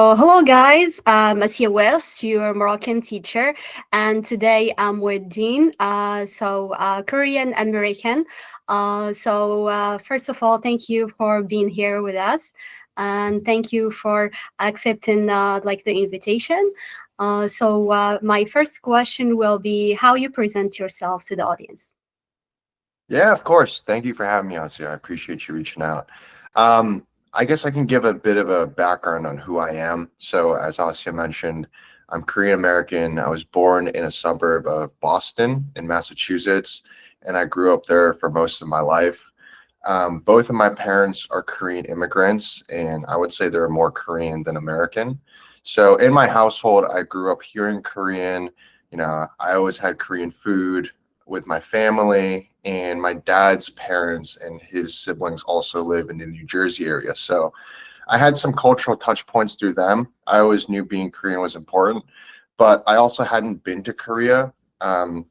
Hello guys, I'm Assia West, your Moroccan teacher, and today I'm with Jean, Korean American. First of all, thank you for being here with us, and thank you for accepting the invitation. My first question will be how you present yourself to the audience. Yeah, of course. Thank you for having me, Asya. I appreciate you reaching out. Um, I guess I can give a bit of a background on who I am. So, as Asya mentioned, I'm Korean American. I was born in a suburb of Boston in Massachusetts, and I grew up there for most of my life. Both of my parents are Korean immigrants, and I would say they're more Korean than American. So, in my household, I grew up hearing Korean. I always had Korean food with my family, and my dad's parents and his siblings also live in the New Jersey area. So I had some cultural touch points through them. I always knew being Korean was important, but I also hadn't been to Korea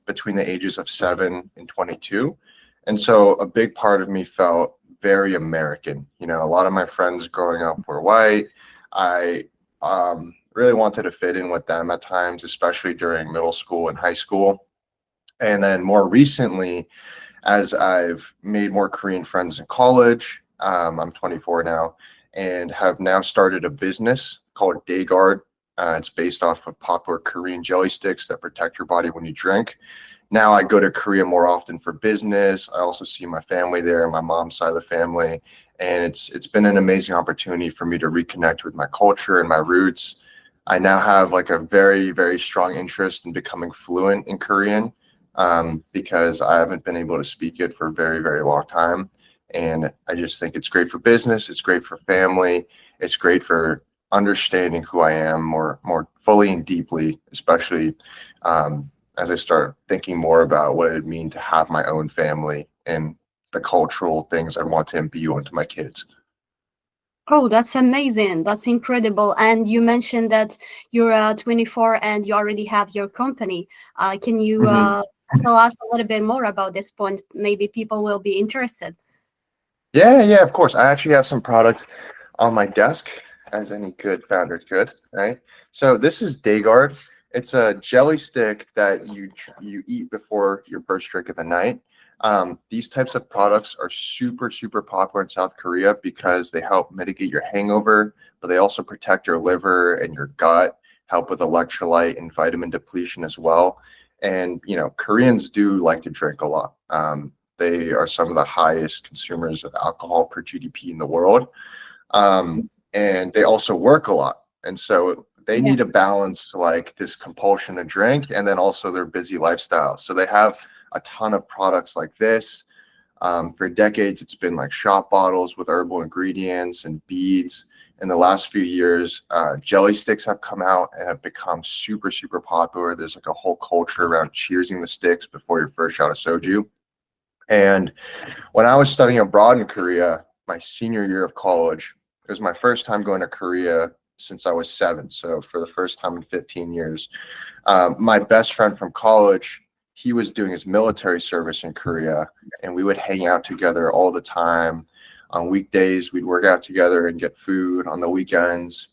between the ages of 7 and 22. And so a big part of me felt very American. A lot of my friends growing up were white. I really wanted to fit in with them at times, especially during middle school and high school. And then more recently, as I've made more Korean friends in college, I'm 24 now, and have now started a business called DayGuard. It's based off of popular Korean jelly sticks that protect your body when you drink. Now I go to Korea more often for business. I also see my family there, my mom's side of the family, and it's been an amazing opportunity for me to reconnect with my culture and my roots. I now have like a very, very strong interest in becoming fluent in Korean because I haven't been able to speak it for a very, very long time. And I just think it's great for business. It's great for family. It's great for understanding who I am more fully and deeply, especially as I start thinking more about what it would mean to have my own family and the cultural things I want to imbue onto my kids. Oh, that's amazing. That's incredible. And you mentioned that you're 24 and you already have your company. Can you tell us a little bit more about this point? Maybe people will be interested. Yeah, of course. I actually have some product on my desk, as any good founder could, right? So this is DayGuard. It's a jelly stick that you eat before your first drink of the night. These types of products are super, super popular in South Korea because they help mitigate your hangover, but they also protect your liver and your gut, help with electrolyte and vitamin depletion as well. And, Koreans do like to drink a lot. They are some of the highest consumers of alcohol per GDP in the world. And they also work a lot. And so they Yeah. need to balance like this compulsion to drink and then also their busy lifestyle. So they have a ton of products like this. For decades, it's been like shot bottles with herbal ingredients and beads. In the last few years, jelly sticks have come out and have become super, super popular. There's like a whole culture around cheersing the sticks before your first shot of soju. And when I was studying abroad in Korea, my senior year of college, it was my first time going to Korea since I was 7. So for the first time in 15 years, my best friend from college, he was doing his military service in Korea, and we would hang out together all the time. On weekdays, we'd work out together and get food. On the weekends,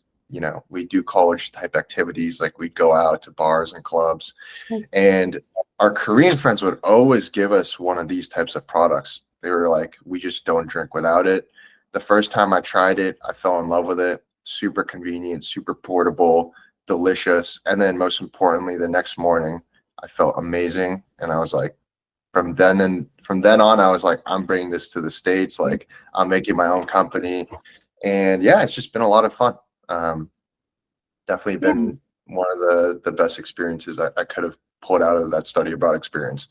we'd do college type activities, like we'd go out to bars and clubs. Yes. And our Korean friends would always give us one of these types of products. They were like, we just don't drink without it. The first time I tried it, I fell in love with it. Super convenient, super portable, delicious. And then most importantly, the next morning, I felt amazing. And I was like, from then on, I was like, I'm bringing this to the States. Like, I'm making my own company. And yeah, it's just been a lot of fun. Definitely Yeah. been one of the best experiences I could have pulled out of that study abroad experience.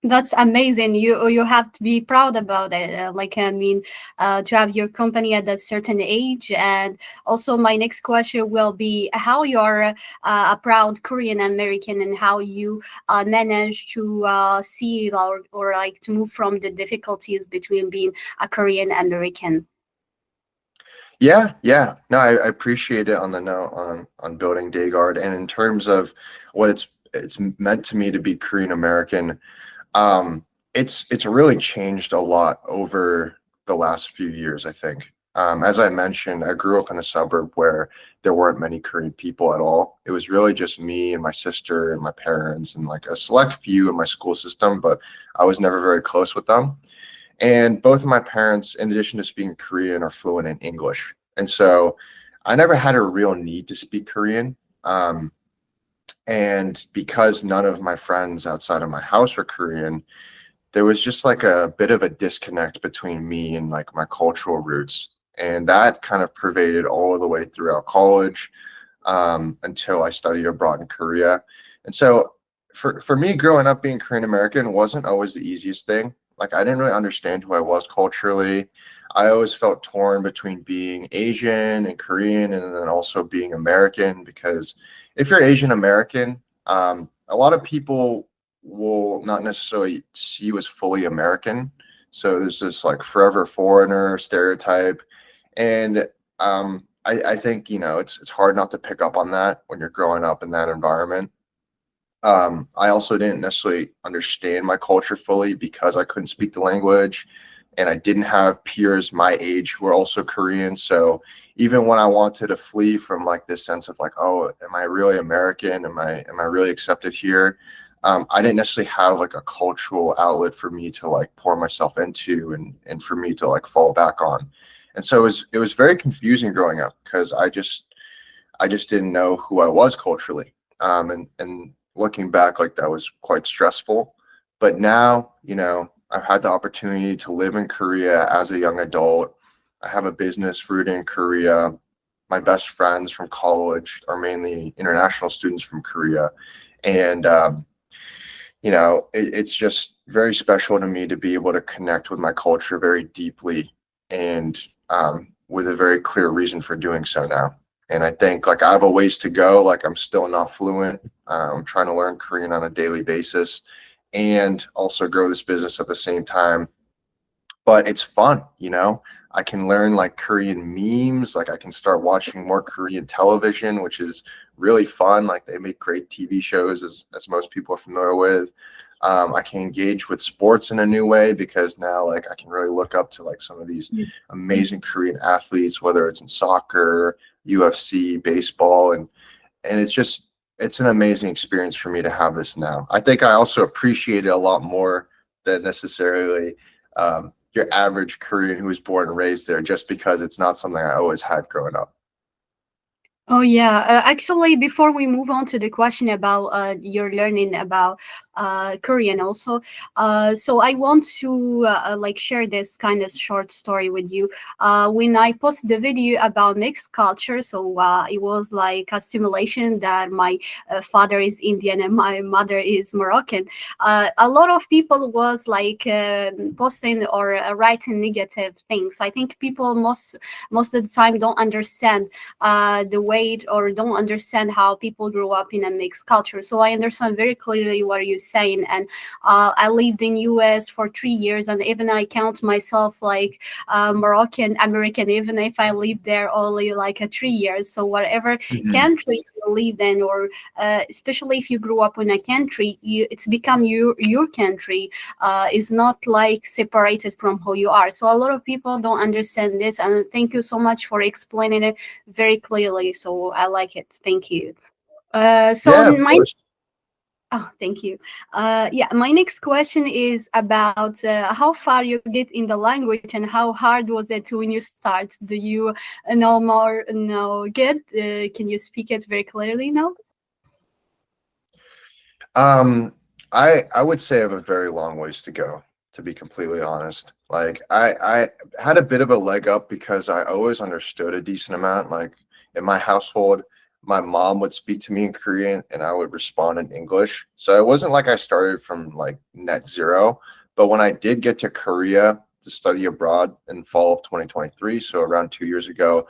That's amazing. You have to be proud about it. To have your company at that certain age. And also, my next question will be how you're a proud Korean American and how you manage to see or like to move from the difficulties between being a Korean American. Yeah. No, I appreciate it on the note on building DayGuard, and in terms of what it's meant to me to be Korean American. It's really changed a lot over the last few years, I think. As I mentioned, I grew up in a suburb where there weren't many Korean people at all. It was really just me and my sister and my parents and like a select few in my school system, but I was never very close with them. And both of my parents, in addition to speaking Korean, are fluent in English. And so I never had a real need to speak Korean. And because none of my friends outside of my house were Korean, there was just like a bit of a disconnect between me and like my cultural roots. And that kind of pervaded all the way throughout college, until I studied abroad in Korea. And so for me, growing up being Korean American wasn't always the easiest thing. Like I didn't really understand who I was culturally. I always felt torn between being Asian and Korean and then also being American, because if you're Asian American, a lot of people will not necessarily see you as fully American. So there's this like forever foreigner stereotype. And I think, you know, it's hard not to pick up on that when you're growing up in that environment. I also didn't necessarily understand my culture fully because I couldn't speak the language, and I didn't have peers my age who were also Korean. So even when I wanted to flee from like this sense of like, oh, am I really American? Am I really accepted here? I didn't necessarily have like a cultural outlet for me to like pour myself into and for me to like fall back on. And so it was very confusing growing up because I just didn't know who I was culturally. And looking back, like that was quite stressful. But now, you know, I've had the opportunity to live in Korea as a young adult. I have a business rooted in Korea. My best friends from college are mainly international students from Korea. And, you know, it's just very special to me to be able to connect with my culture very deeply and with a very clear reason for doing so now. And I think like I have a ways to go. Like I'm still not fluent. I'm trying to learn Korean on a daily basis and also grow this business at the same time. But it's fun, you know. I can learn like Korean memes. Like I can start watching more Korean television, which is really fun. Like they make great TV shows, as most people are familiar with. I can engage with sports in a new way because now like I can really look up to like some of these amazing Korean athletes, whether it's in soccer, UFC, baseball, and it's an amazing experience for me to have this now. I think I also appreciate it a lot more than necessarily your average Korean who was born and raised there, just because it's not something I always had growing up. Oh yeah, actually, before we move on to the question about your learning about Korean, also, so I want to like share this kind of short story with you. When I posted the video about mixed culture, so it was like a simulation that my father is Indian and my mother is Moroccan. A lot of people was like posting or writing negative things. I think people most of the time don't understand the way or don't understand how people grew up in a mixed culture. So I understand very clearly what you're saying. And I lived in US for 3 years, and even I count myself like Moroccan American, even if I lived there only like 3 years. So whatever Mhm. country you lived in, or especially if you grew up in a country, it's become your country. Is not like separated from who you are. So a lot of people don't understand this, and thank you so much for explaining it very clearly. So I like it. Thank you. So Yeah, of my course. Oh, thank you. Yeah, my next question is about how far you get in the language and how hard was it when you start? Do you know more? No, good. Can you speak it very clearly now? Um, I would say I have a very long ways to go, to be completely honest. Like I had a bit of a leg up because I always understood a decent amount. Like in my household, my mom would speak to me in Korean and I would respond in English. So it wasn't like I started from like net zero. But when I did get to Korea to study abroad in fall of 2023, so around 2 years ago,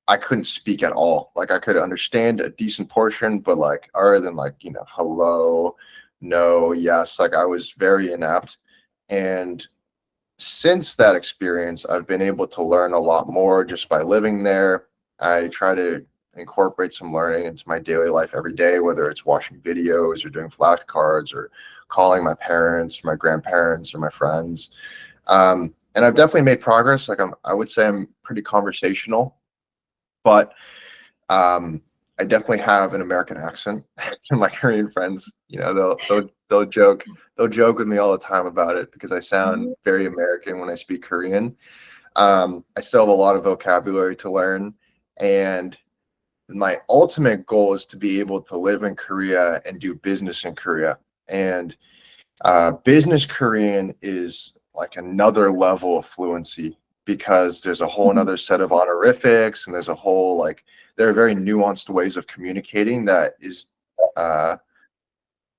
I couldn't speak at all. Like I could understand a decent portion, but like other than like, you know, hello, no, yes, like I was very inept. And since that experience, I've been able to learn a lot more just by living there. I try to incorporate some learning into my daily life every day, whether it's watching videos or doing flashcards or calling my parents, or my grandparents, or my friends. and I've definitely made progress. Like I would say I'm pretty conversational, but I definitely have an American accent. And my Korean friends, they'll joke with me all the time about it because I sound very American when I speak Korean. I still have a lot of vocabulary to learn, and my ultimate goal is to be able to live in Korea and do business in Korea. And business Korean is like another level of fluency because there's a whole another set of honorifics, and there's a whole like there are very nuanced ways of communicating that is uh,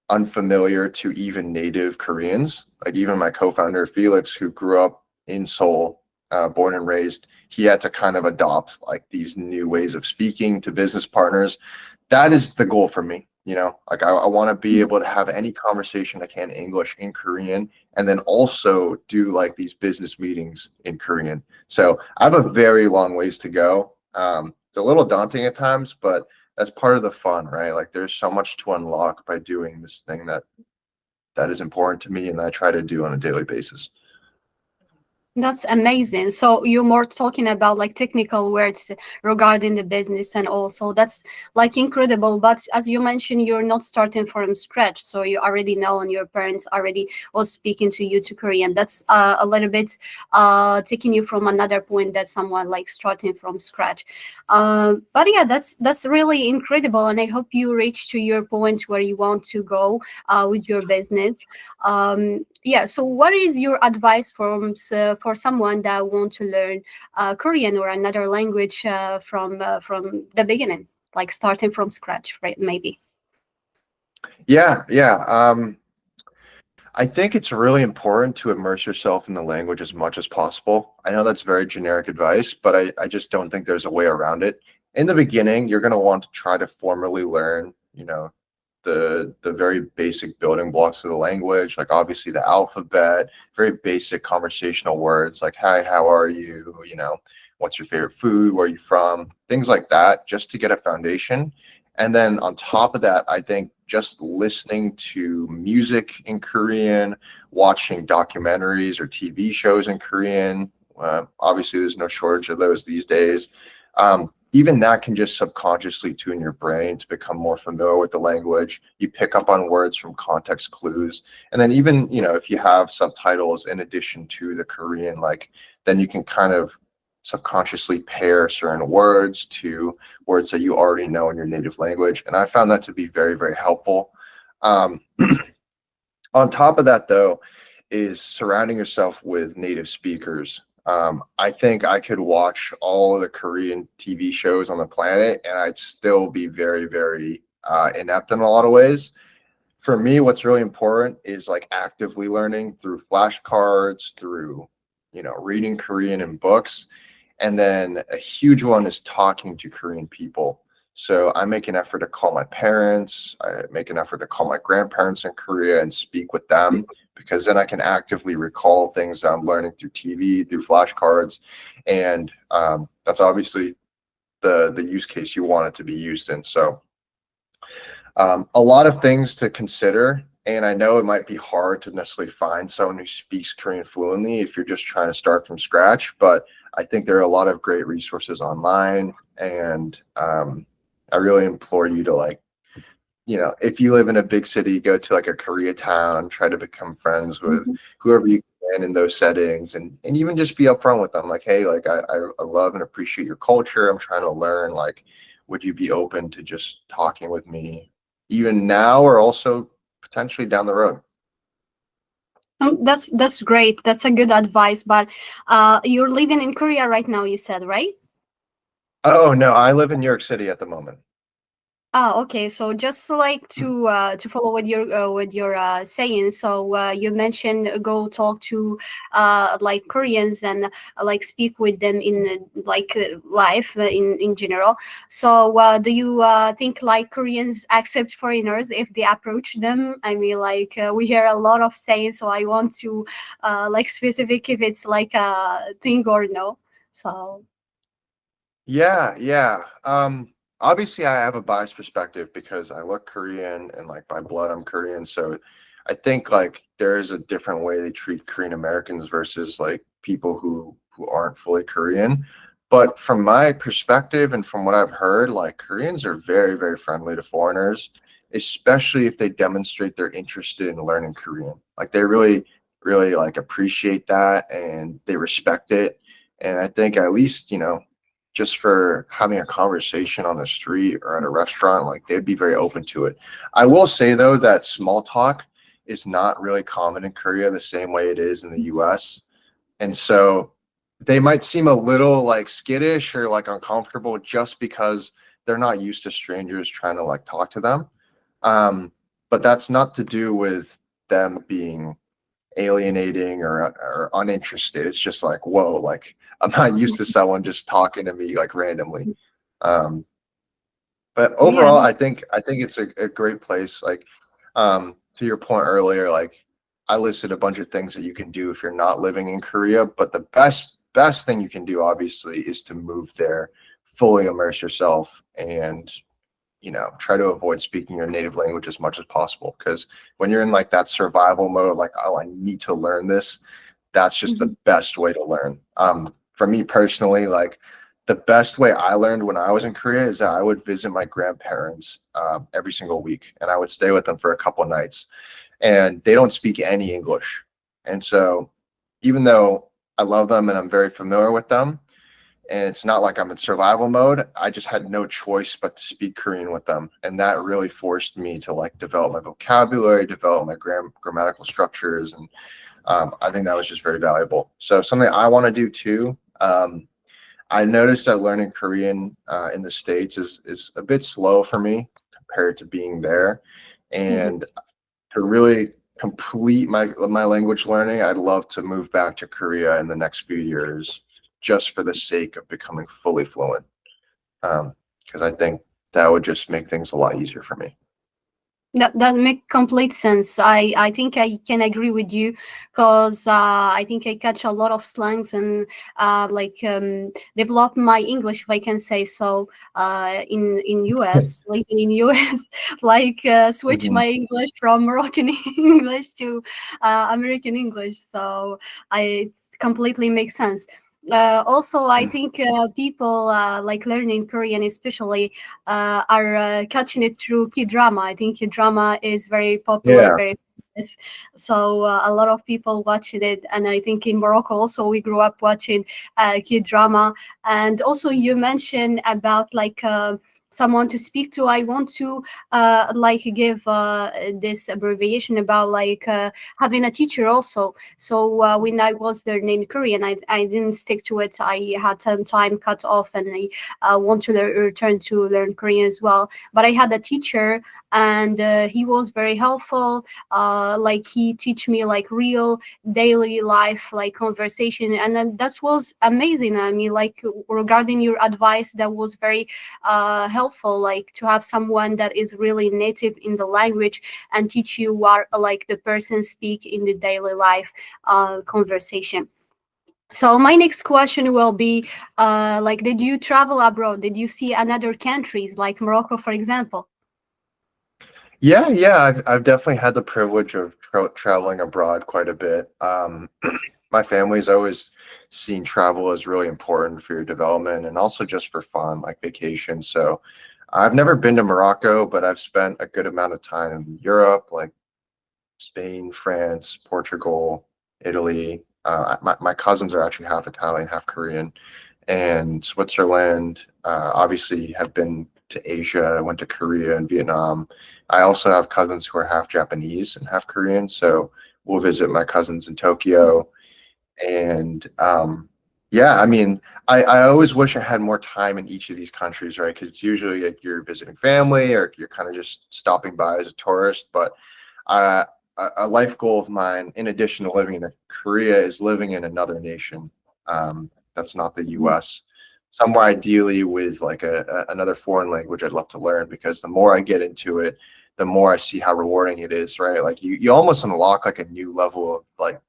unfamiliar to even native Koreans. Like even my co-founder Felix, who grew up in Seoul, born and raised, he had to kind of adopt like these new ways of speaking to business partners. That is the goal for me. Like I want to be able to have any conversation I can in English in Korean, and then also do like these business meetings in Korean. So I have a very long ways to go. It's a little daunting at times, but that's part of the fun, right? Like there's so much to unlock by doing this thing that is important to me and that I try to do on a daily basis. That's amazing. So you're more talking about like technical words regarding the business, and also that's like incredible. But as you mentioned, you're not starting from scratch, so you already know, and your parents already was speaking to you to Korean. That's a little bit taking you from another point that someone like starting from scratch. But yeah, that's really incredible, and I hope you reach to your point where you want to go with your business. Yeah, so what is your advice for someone that want to learn Korean or another language from the beginning, like starting from scratch, right? Maybe. Yeah. I think it's really important to immerse yourself in the language as much as possible. I know that's very generic advice, but I just don't think there's a way around it. In the beginning, you're going to want to try to formally learn, the very basic building blocks of the language, like obviously the alphabet, very basic conversational words like hi, how are you, what's your favorite food, where are you from, things like that, just to get a foundation. And then on top of that, I think just listening to music in Korean, watching documentaries or TV shows in Korean, obviously there's no shortage of those these days. Even that can just subconsciously tune your brain to become more familiar with the language. You pick up on words from context clues. And then even, if you have subtitles in addition to the Korean, like then you can kind of subconsciously pair certain words to words that you already know in your native language. And I found that to be very, very helpful. On top of that, though, is surrounding yourself with native speakers. I think I could watch all of the Korean TV shows on the planet and I'd still be very, very inept in a lot of ways. For me, what's really important is like actively learning through flashcards, through, reading Korean in books. And then a huge one is talking to Korean people. So I make an effort to call my parents. I make an effort to call my grandparents in Korea and speak with them, because then I can actively recall things I'm learning through TV, through flashcards. And that's obviously the use case you want it to be used in. So a lot of things to consider. And I know it might be hard to necessarily find someone who speaks Korean fluently if you're just trying to start from scratch, but I think there are a lot of great resources online. And I really implore you to if you live in a big city, go to like a Koreatown, try to become friends with whoever you can in those settings, and even just be upfront with them. Like, hey, like I love and appreciate your culture. I'm trying to learn. Like, would you be open to just talking with me even now or also potentially down the road? That's great. That's a good advice. But you're living in Korea right now, you said, right? Oh, no, I live in New York City at the moment. Oh, okay. So just like to follow with your saying. So you mentioned go talk to like Koreans and like speak with them in like life in general. So do you think like Koreans accept foreigners if they approach them? I mean, like we hear a lot of saying. So I want to like specific if it's like a thing or no. So. Yeah. Obviously I have a biased perspective because I look Korean and like by blood I'm Korean. So I think like there is a different way they treat Korean Americans versus like people who aren't fully Korean. But from my perspective and from what I've heard, like Koreans are very, very friendly to foreigners, especially if they demonstrate they're interested in learning Korean. Like they really, really like appreciate that and they respect it. And I think at least, just for having a conversation on the street or at a restaurant, like they'd be very open to it. I will say though that small talk is not really common in Korea the same way it is in the US. And so they might seem a little like skittish or like uncomfortable just because they're not used to strangers trying to like talk to them. But that's not to do with them being alienating or uninterested. It's just like, whoa, like I'm not used to someone just talking to me like randomly. Um, but Yeah. overall, I think it's a great place. Like to your point earlier, like I listed a bunch of things that you can do if you're not living in Korea, but the best thing you can do obviously is to move there, fully immerse yourself, and try to avoid speaking your native language as much as possible. Because when you're in like that survival mode, like, oh, I need to learn this, that's just the Mhm. best way to learn. For me personally, like the best way I learned when I was in Korea is that I would visit my grandparents every single week, and I would stay with them for a couple nights, and they don't speak any English. And so even though I love them and I'm very familiar with them, and it's not like I'm in survival mode, I just had no choice but to speak Korean with them. And that really forced me to like develop my vocabulary, develop my grammatical structures. And I think that was just very valuable. So something I want to do too. I noticed that learning Korean in the States is a bit slow for me compared to being there. Mhm. And to really complete my language learning, I'd love to move back to Korea in the next few years, just for the sake of becoming fully fluent. Because I think that would just make things a lot easier for me. That make complete sense. I think I can agree with you because I think I catch a lot of slangs and develop my English, if I can say so, in US, living in US, switch Mhm. my English from Moroccan English to American English. So I it completely makes sense. Also, I think people like learning Korean, especially are catching it through K-drama. I think K-drama is very popular, Yeah. very famous. So a lot of people watching it, and I think in Morocco also we grew up watching K-drama. And also you mentioned about someone to speak to. I want to give this abbreviation about having a teacher also. So when I was learning Korean, I didn't stick to it. I had some time cut off, and I want to return to learn Korean as well. But I had a teacher, and he was very helpful. He teach me like real daily life, like conversation, and then that was amazing. I mean, like regarding your advice, that was very helpful. Like to have someone that is really native in the language and teach you what like the person speak in the daily life conversation. So my next question will be, did you travel abroad? Did you see another countries like Morocco, for example? Yeah, yeah, I've definitely had the privilege of traveling abroad quite a bit. My family's always seen travel as really important for your development and also just for fun, like vacation. So I've never been to Morocco, but I've spent a good amount of time in Europe, like Spain, France, Portugal, Italy. My cousins are actually half Italian, half Korean, and Switzerland. Obviously, have been to Asia. I went to Korea and Vietnam. I also have cousins who are half Japanese and half Korean, so we'll visit my cousins in Tokyo. And yeah, I mean, I always wish I had more time in each of these countries, right? Because it's usually like you're visiting family or you're kind of just stopping by as a tourist. But uh, a life goal of mine, in addition to living in Korea, is living in another nation that's not the U.S. Somewhere ideally with like another foreign language I'd love to learn, because the more I get into it, the more I see how rewarding it is, right? Like you almost unlock like a new level of like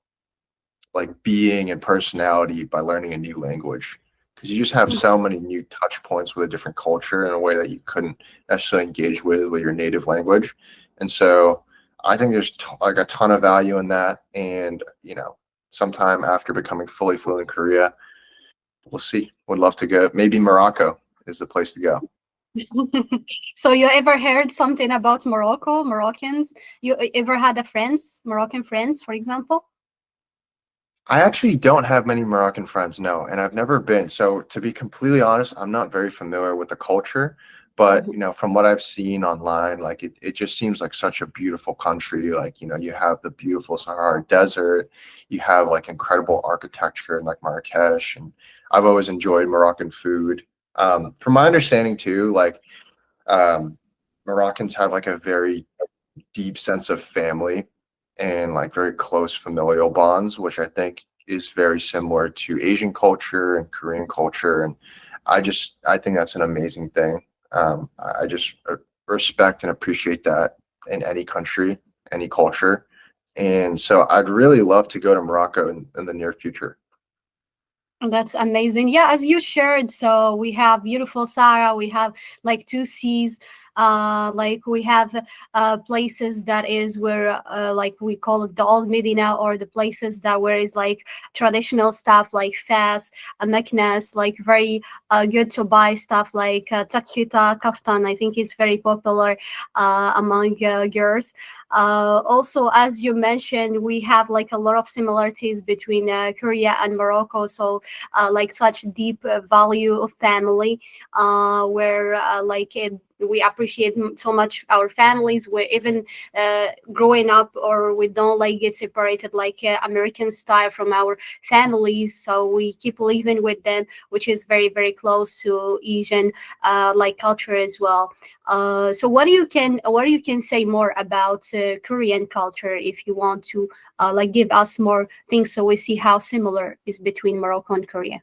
being and personality by learning a new language, because you just have so many new touch points with a different culture in a way that you couldn't necessarily engage with your native language. And so I think there's like a ton of value in that. And sometime after becoming fully fluent in Korea. We'll see. Would love to go. Maybe Morocco is the place to go. So you ever heard something about Morocco, Moroccans? You ever had Moroccan friends, for example? I actually don't have many Moroccan friends, no, and I've never been. So to be completely honest, I'm not very familiar with the culture, but Mhm. from what I've seen online, like it just seems like such a beautiful country. Like, you have the beautiful Sahara Desert, you have like incredible architecture in like Marrakesh, and I've always enjoyed Moroccan food. From my understanding too, like um, Moroccans have like a very deep sense of family and like very close familial bonds, which I think is very similar to Asian culture and Korean culture. And I think that's an amazing thing. I just respect and appreciate that in any country, any culture. And so I'd really love to go to Morocco in the near future. That's amazing. Yeah, as you shared, so we have beautiful Sahara, we have like two seas, like we have places that is where like we call it the old Medina, or the places that where is like traditional stuff like Fas, Meknes, like very good to buy stuff like Tachita, Kaftan, I think is very popular among girls. Also, as you mentioned, we have like a lot of similarities between Korea and Morocco. So like such deep value of family, where like we appreciate so much our families. We're even growing up, or we don't like get separated like American style from our families. So we keep living with them, which is very very close to Asian like culture as well. So what you can say more about Korean culture, if you want to like give us more things, so we see how similar is between Morocco and Korea.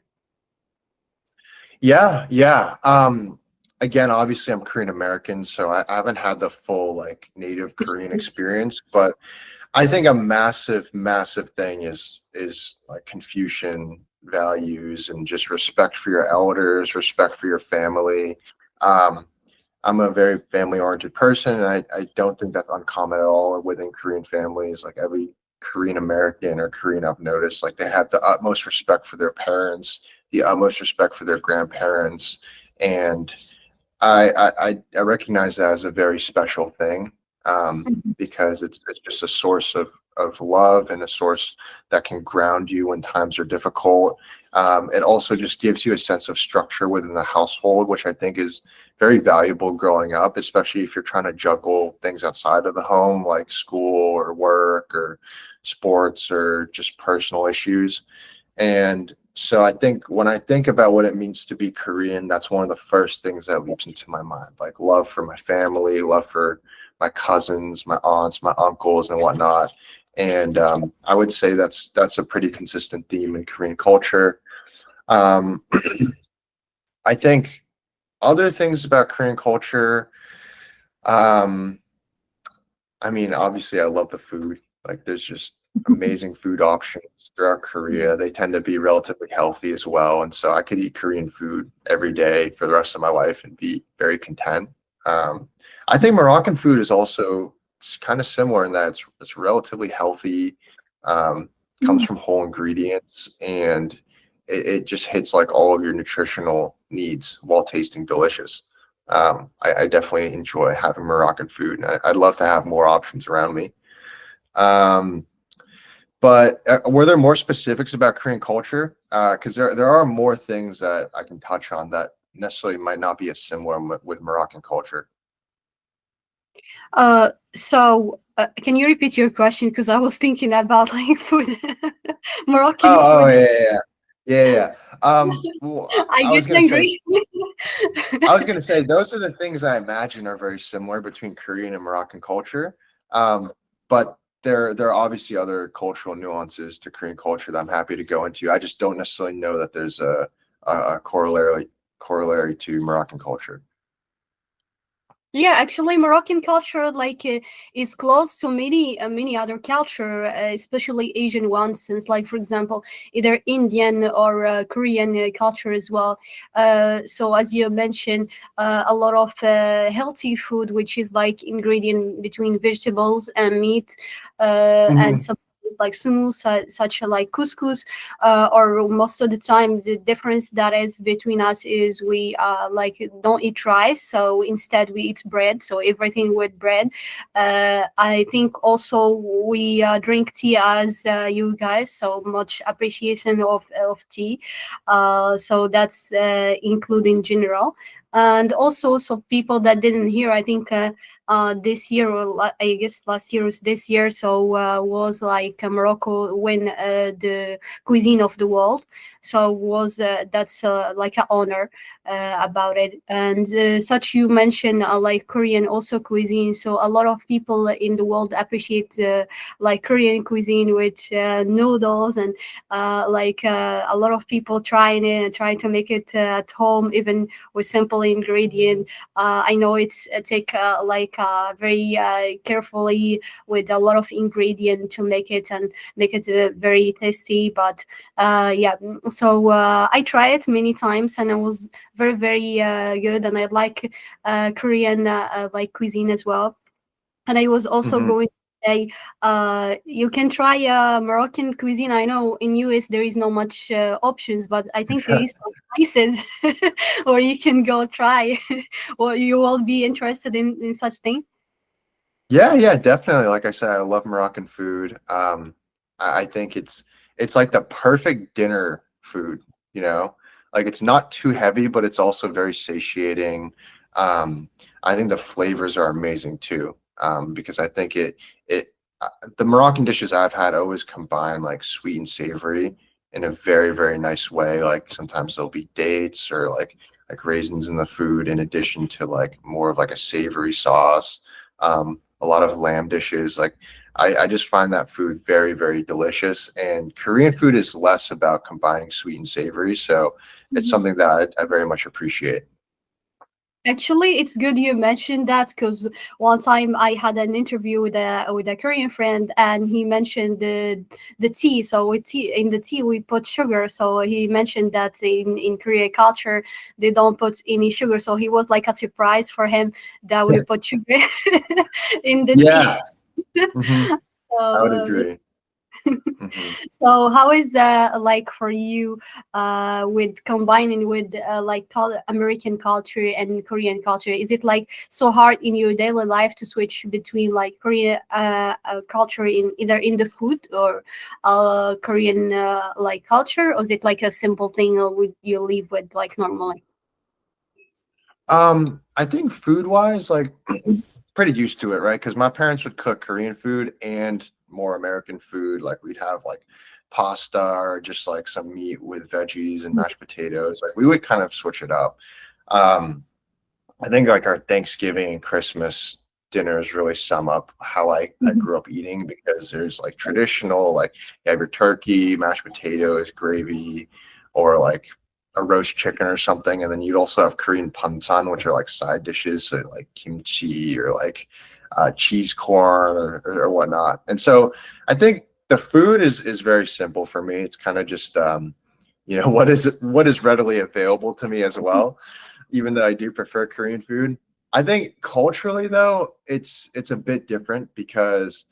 Yeah, yeah. Again, obviously I'm Korean American, so I haven't had the full like native Korean experience, but I think a massive, massive thing is like Confucian values and just respect for your elders, respect for your family. Um, I'm a very family-oriented person, and I don't think that's uncommon at all within Korean families. Like every Korean American or Korean I've noticed, like they have the utmost respect for their parents, the utmost respect for their grandparents, and I recognize that as a very special thing, because it's just a source of love and a source that can ground you when times are difficult. It also just gives you a sense of structure within the household, which I think is very valuable growing up, especially if you're trying to juggle things outside of the home, like school or work or sports or just personal issues. And so I think when I think about what it means to be Korean, that's one of the first things that leaps into my mind, like love for my family, love for my cousins, my aunts, my uncles, and whatnot. And I would say that's a pretty consistent theme in Korean culture. Um, I think other things about Korean culture, um, I mean, obviously, I love the food. Like, there's just amazing food options throughout Korea. They tend to be relatively healthy as well, and so I could eat Korean food every day for the rest of my life and be very content. Um, I think Moroccan food is also kind of similar in that it's relatively healthy, comes from whole ingredients, and it just hits like all of your nutritional needs while tasting delicious. I definitely enjoy having Moroccan food, and I'd love to have more options around me. Um, but were there more specifics about Korean culture? Because there are more things that I can touch on that necessarily might not be as similar with Moroccan culture. Can you repeat your question? Because I was thinking about like food, Moroccan Oh, food. yeah, yeah, yeah, yeah. Well, I I was get gonna say, angry. those are the things I imagine are very similar between Korean and Moroccan culture. But there are obviously other cultural nuances to Korean culture that I'm happy to go into. I just don't necessarily know that there's a corollary to Moroccan culture. Yeah, actually, Moroccan culture like is close to many other culture, especially Asian ones. Since, like for example, either Indian or Korean culture as well. So as you mentioned, a lot of healthy food, which is like ingredient between vegetables and meat, and Mhm. some like sumu, such like couscous, or most of the time the difference that is between us is we like don't eat rice, so instead we eat bread, so everything with bread. I think also we drink tea as you guys, so much appreciation of tea. So that's include in general. And also, so people that didn't hear, I think this year, or I guess last year was this year, so was like Morocco win the cuisine of the world. So was that's like an honor about it. And such you mentioned like Korean also cuisine. So a lot of people in the world appreciate like Korean cuisine with noodles, and like a lot of people trying to make it at home, even with simple ingredient. I know it's take like very carefully with a lot of ingredient to make it and make it very tasty. But yeah, so I tried it many times and it was very good, and I like Korean like cuisine as well. And I was also Hmm. going to say, you can try Moroccan cuisine. I know in US there is no much options, but I think there is some places where you can go try, or you will be interested in such thing. Yeah, yeah, definitely. Like I said, I love Moroccan food. I think it's like the perfect dinner food, you know? Like it's not too heavy, but it's also very satiating. I think the flavors are amazing too. Because I think it the Moroccan dishes I've had always combine like sweet and savory in a very nice way. Like sometimes there'll be dates or like raisins in the food in addition to like more of like a savory sauce. A lot of lamb dishes. Like I just find that food very delicious. And Korean food is less about combining sweet and savory. So it's Mhm. something that I very much appreciate. Actually, it's good you mentioned that, because one time I had an interview with a Korean friend, and he mentioned the tea. So with tea, in the tea we put sugar. So he mentioned that in Korean culture they don't put any sugar. So he was like a surprise for him that we put sugar in the tea. Yeah. Hmm. So I would agree. Hmm. so how is that like for you with combining with like American culture and Korean culture? Is it like so hard in your daily life to switch between like Korean culture in either in the food or Korean like culture, or is it like a simple thing would you live with like normally? I think food wise, like pretty used to it, right? Because my parents would cook Korean food and more American food. Like we'd have like pasta or just like some meat with veggies and mashed potatoes. Like we would kind of switch it up. Um, I think like our Thanksgiving and Christmas dinners really sum up how I Mhm. grew up eating, because there's like traditional, like you have your turkey, mashed potatoes, gravy, or like a roast chicken or something. And then you'd also have Korean pansan, which are like side dishes, so like kimchi or like cheese corn or whatnot. And so I think the food is very simple for me. It's kind of just what is readily available to me as well, even though I do prefer Korean food. I think culturally though, it's a bit different, because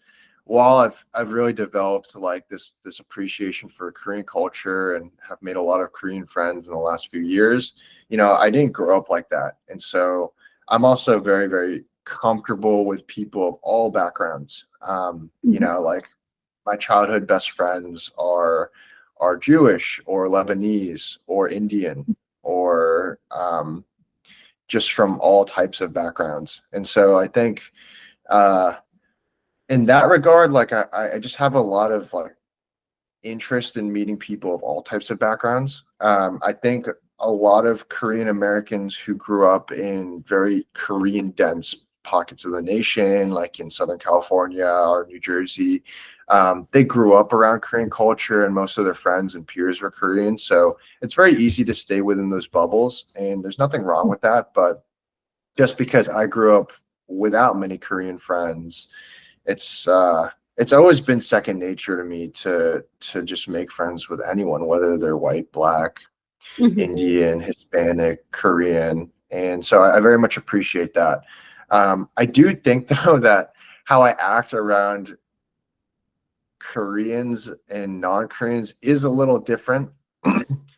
while I've really developed like this appreciation for Korean culture and have made a lot of Korean friends in the last few years, I didn't grow up like that. And so I'm also very comfortable with people of all backgrounds. Like my childhood best friends are Jewish or Lebanese or Indian or just from all types of backgrounds. And so I think uh, in that regard, like I just have a lot of like interest in meeting people of all types of backgrounds. I think a lot of Korean Americans who grew up in very Korean dense pockets of the nation, like in Southern California or New Jersey, they grew up around Korean culture and most of their friends and peers were Korean. So it's very easy to stay within those bubbles. And there's nothing wrong with that. But just because I grew up without many Korean friends, it's uh it's always been second nature to me to just make friends with anyone, whether they're white, black, Mhm. Indian, Hispanic, Korean. And so I very much appreciate that. I do think though that how I act around Koreans and non-Koreans is a little different.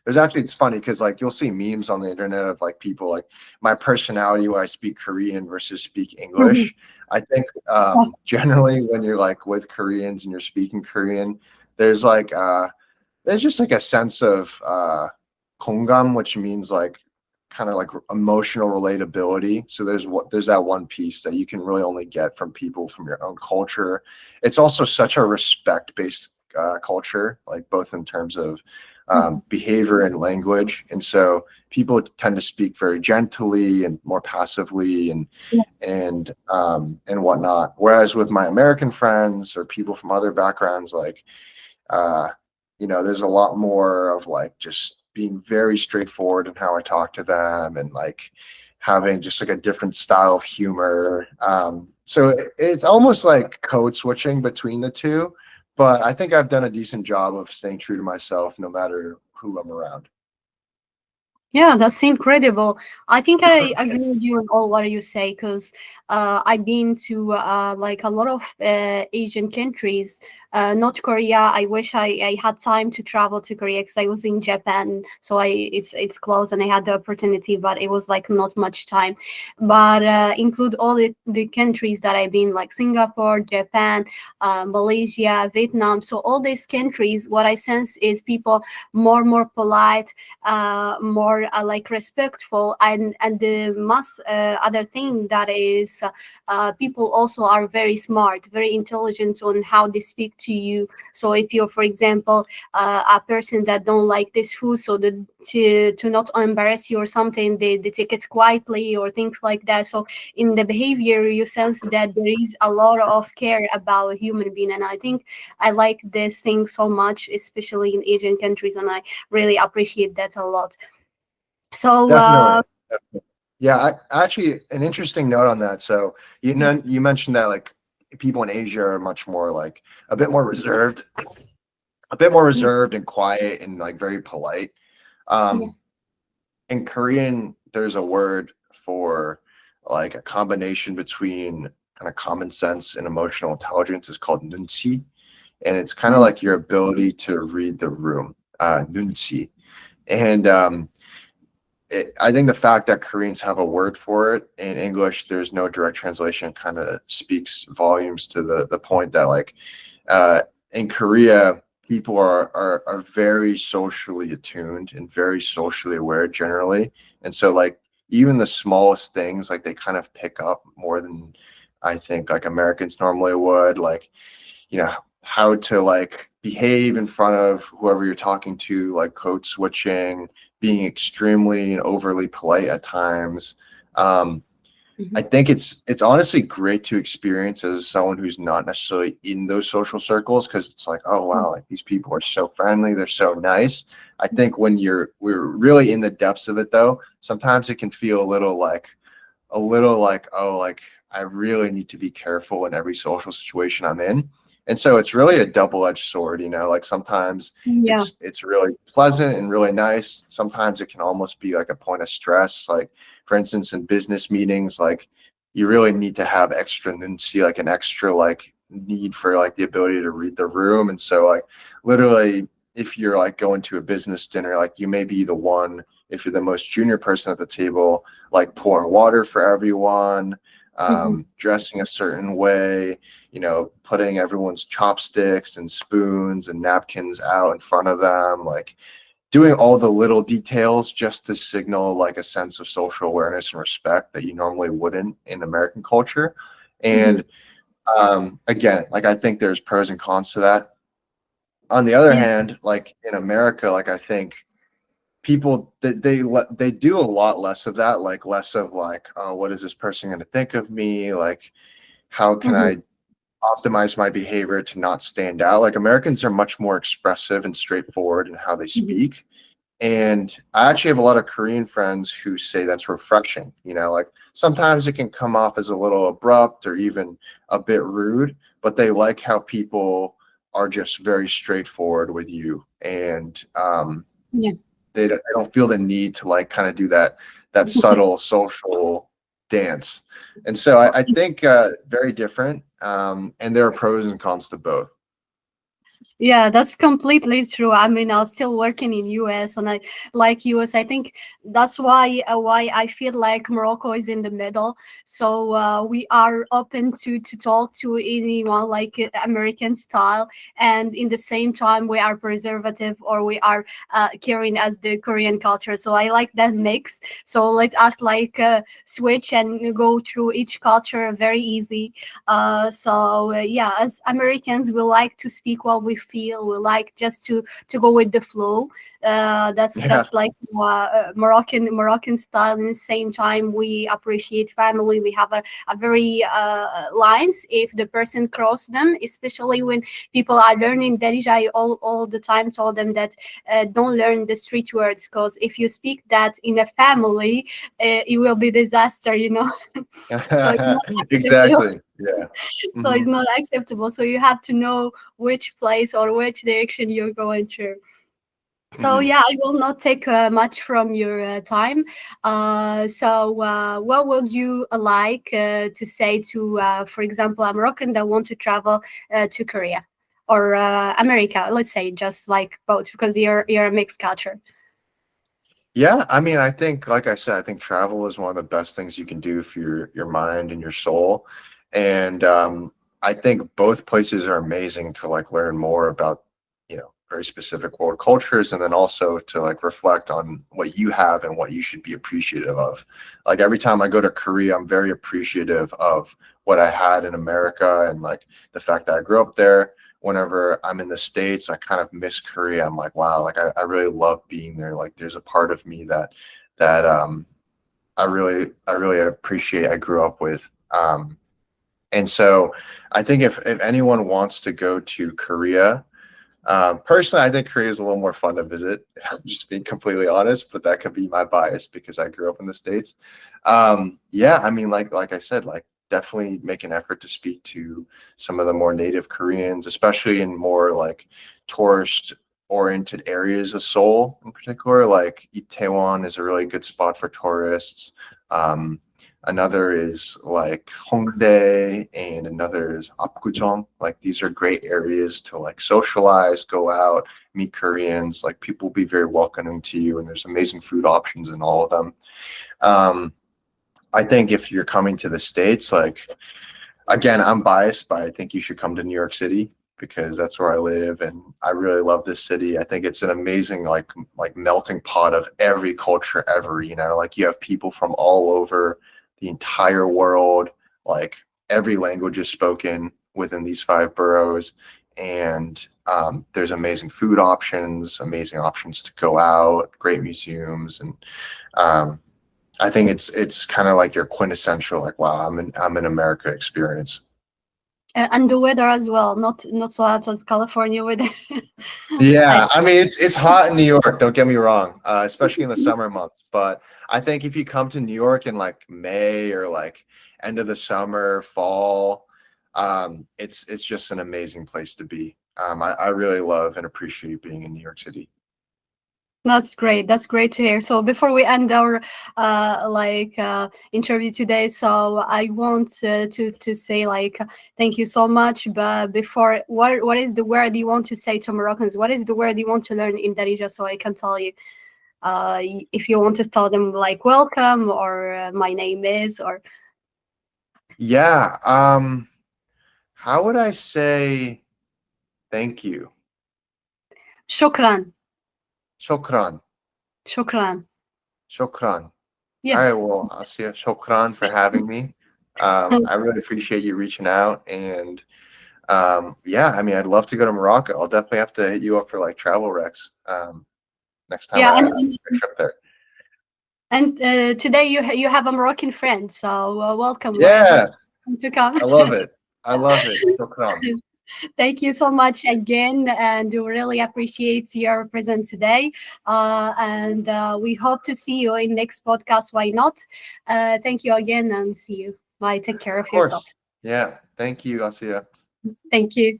There's actually, it's funny because like you'll see memes on the internet of like people like my personality when I speak Korean versus speak Mhm. English. I think generally when you're like with Koreans and you're speaking Korean, there's like there's just like a sense of 공감, which means like kind of like emotional relatability. So there's that one piece that you can really only get from people from your own culture. It's also such a respect-based culture, like both in terms of Mhm. behavior and language. And so people tend to speak very gently and more passively Yeah. and whatnot. Whereas with my American friends or people from other backgrounds, like uh, there's a lot more of like just being very straightforward in how I talk to them and like having just like a different style of humor. So it's almost like code switching between the two, but I think I've done a decent job of staying true to myself no matter who I'm around. Yeah, that's incredible. I think I agree with you on all what you say because I've been to like a lot of Asian countries. Not Korea. I wish I had time to travel to Korea because I was in Japan, so it's close and I had the opportunity, but it was like not much time. But include all the countries that I've been, like Singapore, Japan, Malaysia, Vietnam. So all these countries, what I sense is people more polite, more like respectful, and the most other thing that is people also are very smart, very intelligent on how they speak to you. So if you're, for example, a person that don't like this food, so to not embarrass you or something, they take it quietly or things like that. So in the behavior you sense that there is a lot of care about a human being, and I think I like this thing so much, especially in Asian countries, and I really appreciate that a lot. So, Definitely. Definitely. Yeah, actually, an interesting note on that. So you mentioned that like people in Asia are much more like a bit more reserved, yeah, and quiet and like very polite. yeah, Um, in Korean, there's a word for like a combination between kind of common sense and emotional intelligence. Is called nunchi, and it's kind of mm, like your ability to read the room, nunchi. And I think the fact that Koreans have a word for it in English, there's no direct translation, kind of speaks volumes to the point that like uh, in Korea, people are very socially attuned and very socially aware generally, and so like even the smallest things like they kind of pick up more than I think like Americans normally would. Like how to like behave in front of whoever you're talking to, like code switching, being extremely and overly polite at times. Um, I mhm, think it's honestly great to experience as someone who's not necessarily in those social circles because it's like, oh mm, wow, like these people are so friendly, they're so nice. I think when we're really in the depths of it though, sometimes it can feel a little like, oh, like I really need to be careful in every social situation I'm in. And so it's really a double-edged sword, like sometimes yeah, it's really pleasant and really nice. Sometimes it can almost be like a point of stress. Like for instance, in business meetings, like you really need to have extra see like an extra like need for like the ability to read the room. And so like literally if you're like going to a business dinner, like you may be the one, if you're the most junior person at the table, like pouring water for everyone, mhm, dressing a certain way, putting everyone's chopsticks and spoons and napkins out in front of them, like doing all the little details just to signal like a sense of social awareness and respect that you normally wouldn't in American culture. mhm, And again, like I think there's pros and cons to that. On the other yeah, hand, like in America, like I think people that they do a lot less of that, like less of like, oh, what is this person going to think of me, like how can mhm, I optimize my behavior to not stand out. Like Americans are much more expressive and straightforward in how they mhm, speak, and I actually have a lot of Korean friends who say that's refreshing. Like sometimes it can come off as a little abrupt or even a bit rude, but they like how people are just very straightforward with you, and yeah, they don't feel the need to like kind of do that subtle social dance. And so I think very different, and there are pros and cons to both. Yeah, that's completely true. I mean, I was still working in US, and I like US. I think that's why I feel like Morocco is in the middle. So we are open to talk to anyone like American style, and in the same time we are preservative, or we are caring as the Korean culture. So I like that mix. So let us like switch and go through each culture very easy. Yeah, as Americans, we like to speak what we feel. We like just to go with the flow. Yeah. That's like Moroccan style. In the same time, we appreciate family. We have a very lines. If the person cross them, especially when people are learning Darija, I all the time told them that don't learn the street words, because if you speak that in a family, it will be disaster. You know. So it's not acceptable. Exactly. Yeah. So it's Hmm. not acceptable. So you have to know which place or which direction you're going through. So Hmm. yeah, I will not take much from your time. What would you like to say to, for example, a Moroccan that want to travel to Korea or America? Let's say just like both, because you're a mixed culture. Yeah, I mean, I think, like I said, I think travel is one of the best things you can do for your mind and your soul. And I think both places are amazing to like learn more about, very specific world cultures, and then also to like reflect on what you have and what you should be appreciative of. Like every time I go to Korea, I'm very appreciative of what I had in America and like the fact that I grew up there. Whenever I'm in the States, I kind of miss Korea. I'm like, wow, like I really love being there. Like there's a part of me that I really appreciate I grew up with. And so I think if anyone wants to go to Korea, personally, I think Korea is a little more fun to visit. I'm just being completely honest, but that could be my bias because I grew up in the States. Yeah, I mean, like I said, like definitely make an effort to speak to some of the more native Koreans, especially in more like tourist oriented areas of Seoul in particular. Like Itaewon is a really good spot for tourists. Um, Another is like Hongdae, and another is Apgujeong. Like these are great areas to like socialize, go out, meet Koreans. Like people will be very welcoming to you, and there's amazing food options in all of them. Um, I think if you're coming to the States, like again, I'm biased, but I think you should come to New York City because that's where I live, and I really love this city. I think it's an amazing like melting pot of every culture ever. Like you have people from all over the entire world. Like every language is spoken within these five boroughs, and there's amazing options to go out, great museums, and um, I think it's kind of like your quintessential like wow, I'm in America experience. And the weather as well, not so hot as California weather. I, Yeah, I mean it's hot in New York, don't get me wrong, especially in the summer months. But I think if you come to New York in like May or like end of the summer, fall, it's just an amazing place to be. I really love and appreciate being in New York City. That's great. That's great to hear. So before we end our interview today, so I want to say like thank you so much. But before, what is the word you want to say to Moroccans? What is the word you want to learn in Darija? So I can tell you. If you want to tell them like welcome or my name is or Yeah, how would I say thank you? shukran, Shukran. shukran. Shukran. All right, Yes. well, Asya, shukran for having me. I really appreciate you reaching out, and yeah, I mean, I'd love to go to Morocco. I'll definitely have to hit you up for like travel recs next time Yeah, I take a trip there. and today you have a Moroccan friend, so welcome. I hope Yeah, to come. I love it. I love it. Shukran. Thank you so much again, and we really appreciate your presence today. And we hope to see you in next podcast. Why not? Thank you again, and see you. Bye. Take care Of of yourself. course. Yeah. Thank you, Asya. Thank you.